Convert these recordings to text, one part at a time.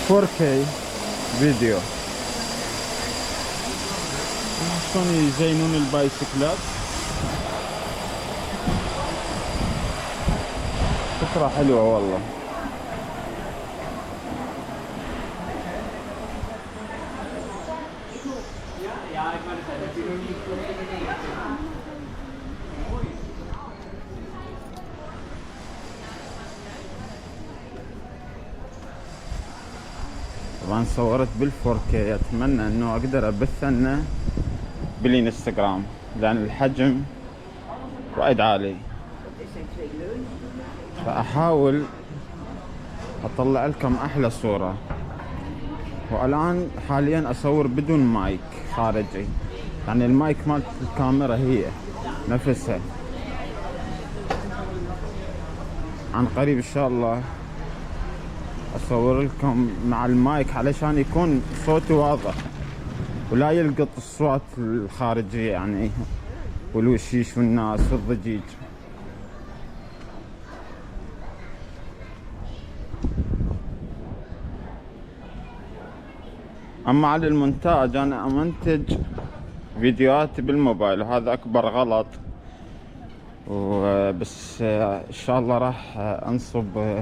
4K فيديو. شلون يزينون البايسكلات. فكرة حلوة والله. طبعا صورت بال4K، اتمنى انه اقدر ابث بالانستغرام لان الحجم وايد عالي، فاحاول اطلع لكم احلى صورة. والان حاليا اصور بدون مايك خارجي، يعني المايك مالت الكاميرا هي نفسها. عن قريب ان شاء الله اصور لكم مع المايك علشان يكون صوتي واضح ولا يلقط الصوت الخارجية يعني، والوشيش والناس والضجيج. اما على المونتاج انا امنتج فيديوهاتي بالموبايل، وهذا اكبر غلط. وبس ان شاء الله راح انصب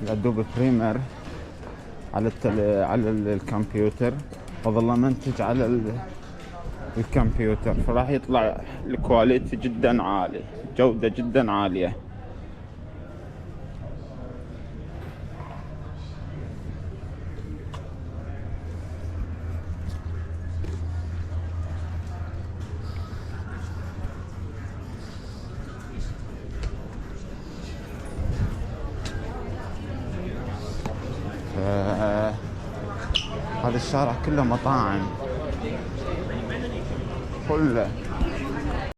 الادوبي بريمير على الكمبيوتر، واظل امنتج على الكمبيوتر، فراح يطلع الكواليتي جدا عالي، جودة جدا عالية. هذا الشارع كله مطاعم كله.